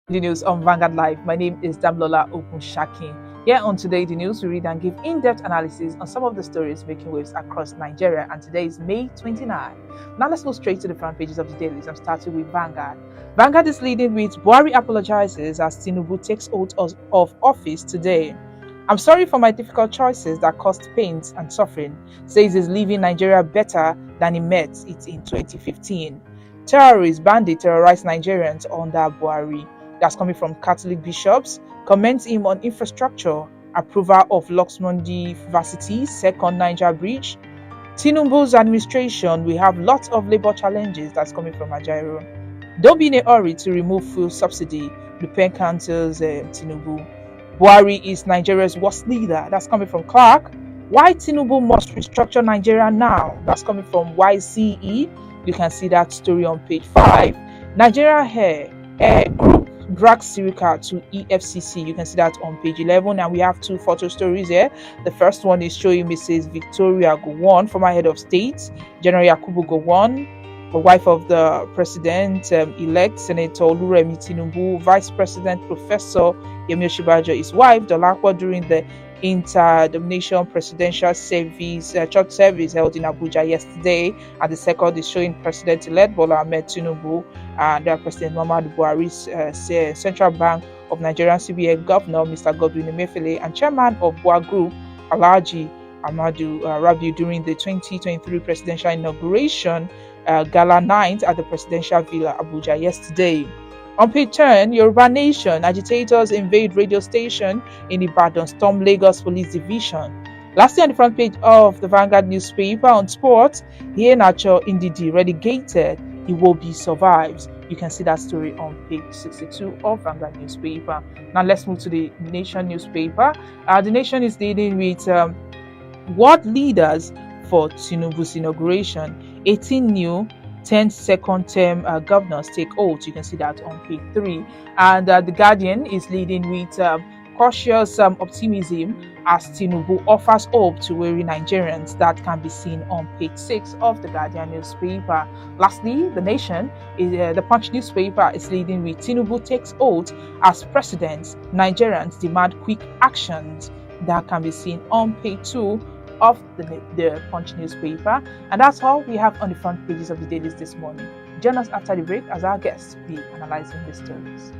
The news on Vanguard Live. My name is Damlola Okunshaki. Here on Today the News, we read and give in-depth analysis on some of the stories making waves across Nigeria. And today is May 29. Now let's move straight to the front pages of the dailies. I'm starting with Vanguard. Vanguard is leading with Buhari apologizes as Tinubu takes oath of office today. I'm sorry for my difficult choices that caused pains and suffering, says he's leaving Nigeria better than he met it in 2015. Terrorists, bandits terrorize Nigerians under Buhari. That's coming from Catholic bishops. Comments him on infrastructure, approval of Luxmundi Varsity, second Niger Bridge. Tinubu's administration, we have lots of labor challenges. That's coming from Ajaero. Don't be in a hurry to remove fuel subsidy, Le Pen counters Tinubu. Buhari is Nigeria's worst leader. That's coming from Clark. Why Tinubu must restructure Nigeria now? That's coming from YCE. You can see that story on page 5. Nigeria Air Group drags Sirica to EFCC. You can see that on page 11. And we have two photo stories here. The first one is showing Mrs. Victoria Gowon, former head of state, General Yakubu Gowon, the wife of the president-elect, Senator Oluremi Tinubu, Vice President Professor Yemi Osinbajo, his wife, Dolakwa, during the Inter-Denomination Presidential Service Church service held in Abuja yesterday. And the second is showing President-elect Bola Ahmed Tinubu and President Muhammadu Buhari's Central Bank of Nigeria CBN Governor, Mr. Godwin Emefiele, and Chairman of Bua Group, Alhaji Amadu Rabiu, during the 2023 presidential inauguration gala night at the Presidential Villa, Abuja yesterday. On page 10, Yoruba Nation, agitators invade radio station in Ibadan, storm Lagos Police Division. Lastly, on the front page of the Vanguard newspaper on sports, Iheanacho Ndidi relegated, Iwobi survives. You can see that story on page 62 of Vanguard newspaper. Now let's move to the Nation newspaper. The Nation is dealing with world leaders for Tinubu's inauguration. 18 new 10 second term governors take oath. You can see that on page 3. And The Guardian is leading with cautious optimism as Tinubu offers hope to weary Nigerians. That can be seen on page 6 of the Guardian newspaper. Lastly, The Nation, the Punch newspaper, is leading with Tinubu takes oath as president. Nigerians demand quick actions. That can be seen on page 2 of the Punch newspaper. And that's all we have on the front pages of the dailies this morning. Join us after the break as our guests will be analyzing the stories.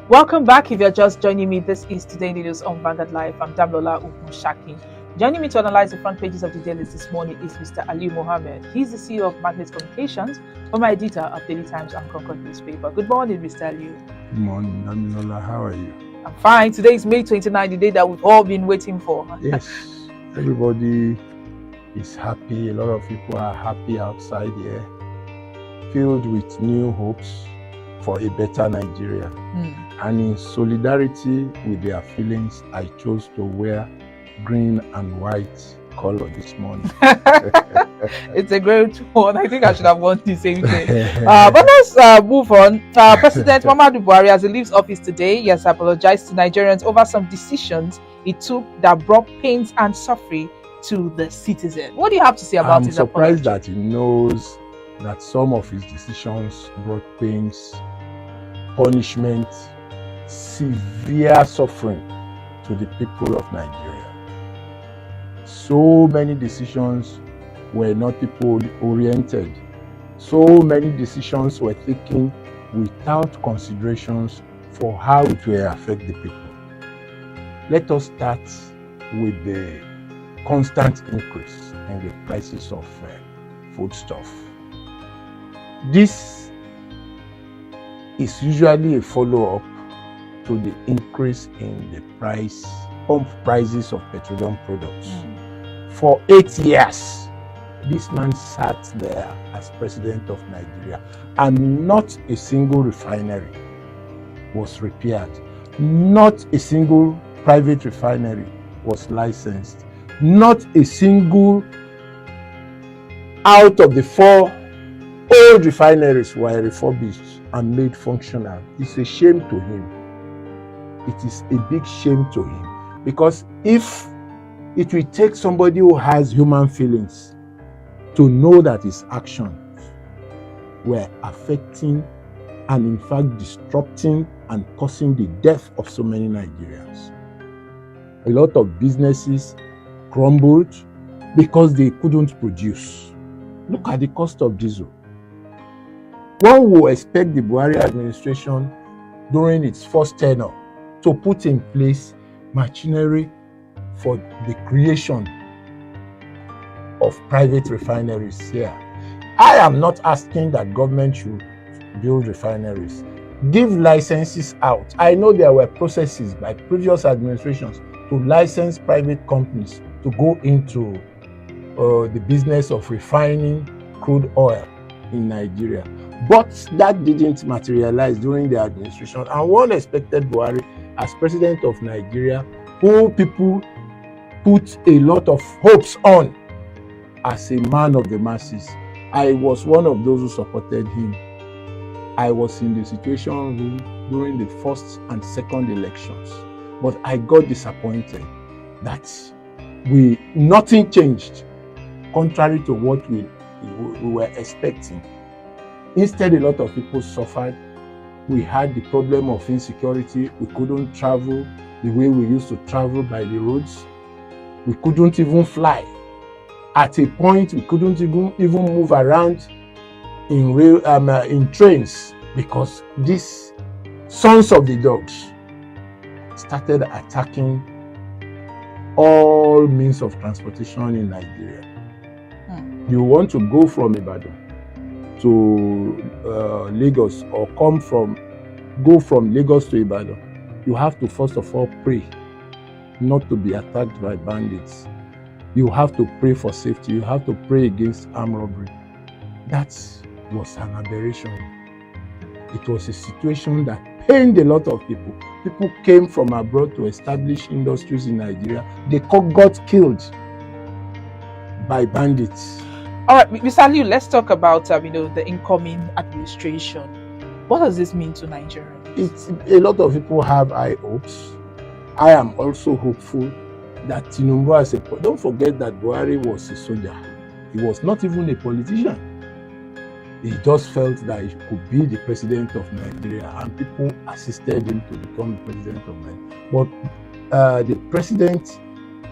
Welcome back. If you're just joining me, this is Today the News on Vanguard Live. I'm Damlola Okunshaki. Joining me to analyze the front pages of the dailies this morning is Mr. Ali Mohammed. He's the CEO of Magnet Communications, former editor of Daily Times and Concord newspaper. Good morning, Mr. Ali. Good morning, Damlola. How are you? I'm fine. Today is May 29, the day that we've all been waiting for. Yes, everybody is happy. A lot of people are happy outside here, filled with new hopes for a better Nigeria. And in solidarity with their feelings, I chose to wear green and white color this morning. It's a great one. I think I should have worn the same thing. But let's move on. President Muhammadu Buhari, as he leaves office today, he has apologized to Nigerians over some decisions he took that brought pains and suffering to the citizen. What do you have to say about his apology? I'm surprised that he knows that some of his decisions brought pains, punishment, severe suffering to the people of Nigeria. So many decisions were not people-oriented. So many decisions were taken without considerations for how it will affect the people. let us start with the constant increase in the prices of foodstuff. This is usually a follow-up to the increase in the pump prices of petroleum products. For 8 years, this man sat there as president of Nigeria, and not a single refinery was repaired. Not a single private refinery was licensed. Not a single out of the 4 old refineries were refurbished and made functional. It's a shame to him. It is a big shame to him, because if it will take somebody who has human feelings to know that his actions were affecting and in fact disrupting and causing the death of so many Nigerians. A lot of businesses crumbled because they couldn't produce. Look at the cost of diesel. One would expect the Buhari administration during its first tenure to put in place machinery for the creation of private refineries here. I am not asking that government should build refineries. Give licenses out. I know there were processes by previous administrations to license private companies to go into the business of refining crude oil in Nigeria. But that didn't materialize during the administration, and one expected Buhari as president of Nigeria, who people put a lot of hopes on as a man of the masses. I was one of those who supported him. I was in the situation room during the first and second elections, but I got disappointed that nothing changed, contrary to what we were expecting. Instead, a lot of people suffered. We had the problem of insecurity. We couldn't travel the way we used to travel by the roads. We couldn't even fly. At a point, we couldn't even move around in trains, because these sons of the dogs started attacking all means of transportation in Nigeria. You want to go from Ibadan to Lagos, or go from Lagos to Ibadan, you have to first of all pray not to be attacked by bandits. You have to pray for safety. You have to pray against armed robbery. That was an aberration. It was a situation that pained a lot of people. People came from abroad to establish industries in Nigeria. They got killed by bandits. All right, Mr. Liu, let's talk about the incoming administration. What does this mean to Nigerians? A lot of people have high hopes. I am also hopeful that Tinubu don't forget that Buhari was a soldier. He was not even a politician. He just felt that he could be the president of Nigeria, and people assisted him to become the president of Nigeria. But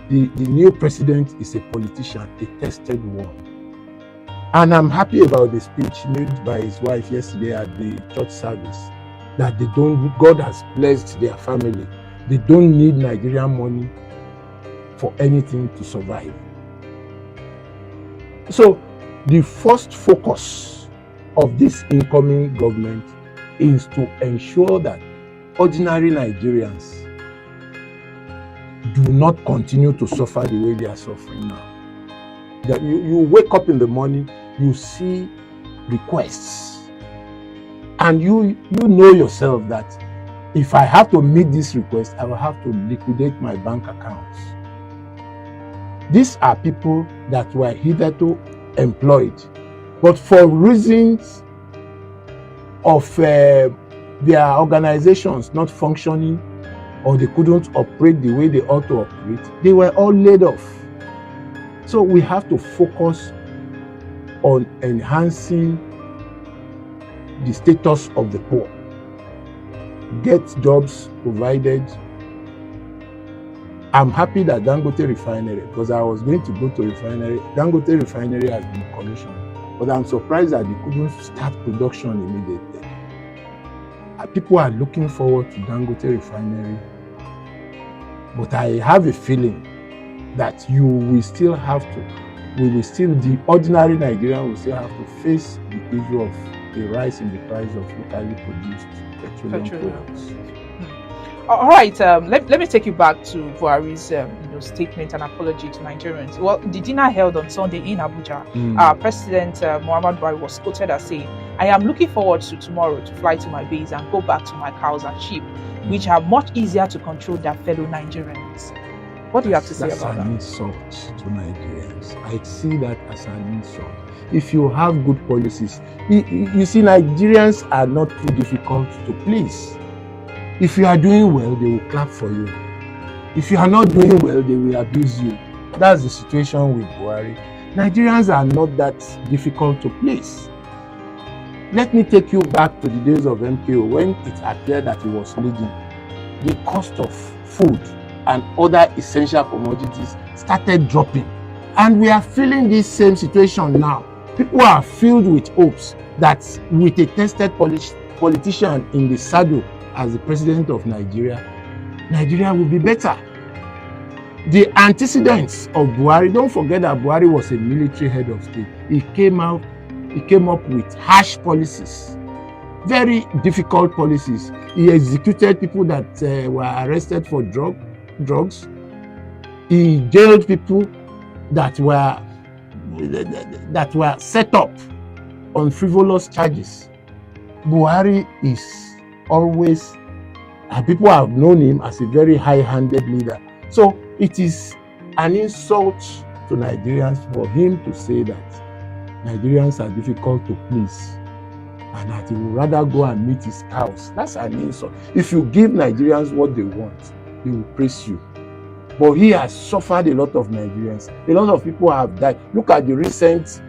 the new president is a politician, a tested one. And I'm happy about the speech made by his wife yesterday at the church service, that God has blessed their family. They don't need Nigerian money for anything to survive. So the first focus of this incoming government is to ensure that ordinary Nigerians do not continue to suffer the way they are suffering now. That you wake up in the morning, you see requests, and you know yourself that if I have to meet this request, I will have to liquidate my bank accounts. These are people that were hitherto employed, but for reasons of their organizations not functioning, or they couldn't operate the way they ought to operate, they were all laid off. So we have to focus on enhancing the status of the poor. Get jobs provided. I'm happy that Dangote Refinery, because I was going to go to refinery. Dangote Refinery has been commissioned, but I'm surprised that they couldn't start production immediately. People are looking forward to Dangote Refinery But I have a feeling that you will still have to, the ordinary Nigerian will still have to face the issue of a rise in the price of locally produced petroleum products. All right, let me take you back to Buhari's statement and apology to Nigerians. Well, the dinner held on Sunday in Abuja, President Muhammad Buhari was quoted as saying, "I am looking forward to tomorrow to fly to my base and go back to my cows and sheep, which are much easier to control than fellow Nigerians." What do you have to say about that? That's an insult to Nigerians. I see that as an insult. If you have good policies, you see, Nigerians are not too difficult to please. If you are doing well, they will clap for you. If you are not doing well, they will abuse you. That's the situation with Buhari. Nigerians are not that difficult to please. Let me take you back to the days of MKO when it appeared that he was leading. The cost of food and other essential commodities started dropping. And we are feeling this same situation now. People are filled with hopes that with a tested politician in the saddle as the president of Nigeria, Nigeria will be better. The antecedents of Buhari, don't forget that Buhari was a military head of state. He came up with harsh policies, very difficult policies. He executed people that were arrested for drugs. He jailed people that were set up on frivolous charges. Buhari is always, and people have known him as a very high-handed leader. So it is an insult to Nigerians for him to say that Nigerians are difficult to please and that he would rather go and meet his cows. That's an insult. If you give Nigerians what they want, they will praise you. But he has suffered a lot of Nigerians. A lot of people have died. Look at the recent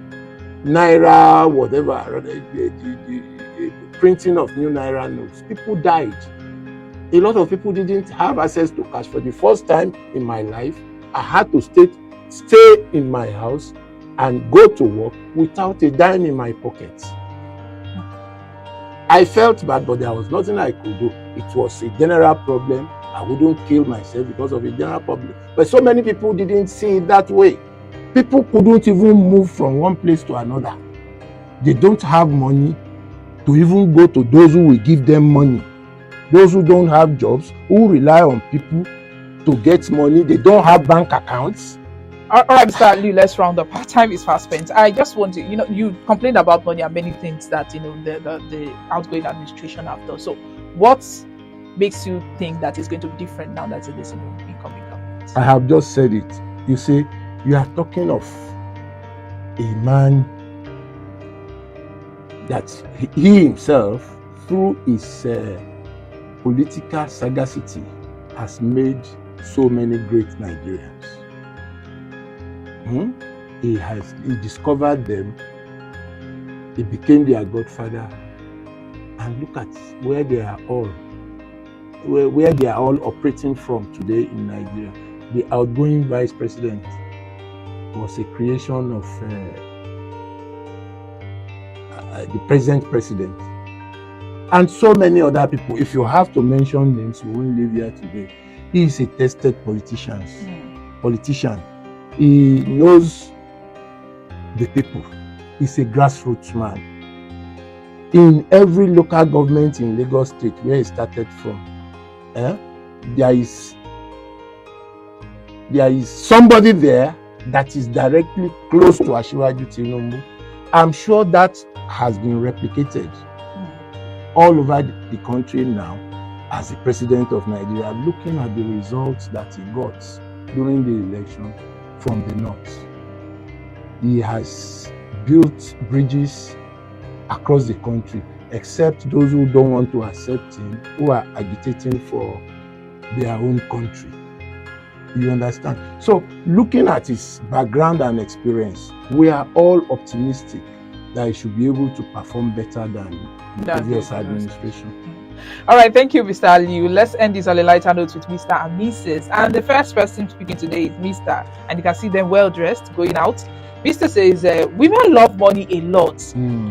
Naira, whatever, the printing of new Naira notes. People died. A lot of people didn't have access to cash. For the first time in my life, I had to stay in my house and go to work without a dime in my pocket. I felt bad, but there was nothing I could do. It was a general problem. I wouldn't kill myself because of a general problem. But so many people didn't see it that way. People couldn't even move from one place to another. They don't have money to even go to those who will give them money. Those who don't have jobs, who rely on people to get money, they don't have bank accounts. All right, Mr. Ali, let's round up. Our time is fast spent. I just want to, you complained about money and many things that, the outgoing administration have done. So what makes you think that it's going to be different now that it is in the incoming government? I have just said it. You see, you are talking of a man that he himself, through his political sagacity, has made so many great Nigerians. He discovered them. He became their godfather. And look at where they are all operating from today in Nigeria. The outgoing vice president was a creation of the present president. And so many other people. If you have to mention names, we won't live here today. He is a tested politician. He knows the people. He's a grassroots man. In every local government in Lagos State where he started from, there is somebody there that is directly close to Asiwaju Tinubu. I'm sure that has been replicated all over the country now as the president of Nigeria, looking at the results that he got during the election from the north. He has built bridges across the country, except those who don't want to accept him, who are agitating for their own country. You understand? So, looking at his background and experience, we are all optimistic that he should be able to perform better than the previous administration. All right, thank you, Mr. Aliu. Let's end this on a lighter note with Mr. and Mrs. And the first person speaking today is Mr. And you can see them well dressed going out. Mr. says, women love money a lot.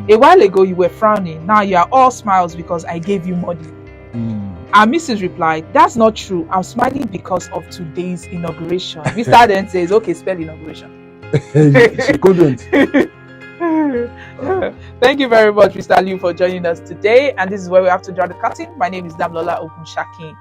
A while ago, you were frowning. Now you are all smiles because I gave you money. Our Mrs. replied, "That's not true. I'm smiling because of today's inauguration." Mr. then says, "Okay, spell inauguration." She couldn't. Thank you very much, Mr. Liu, for joining us today. And this is where we have to draw the curtain. My name is Damlola Okunshaki.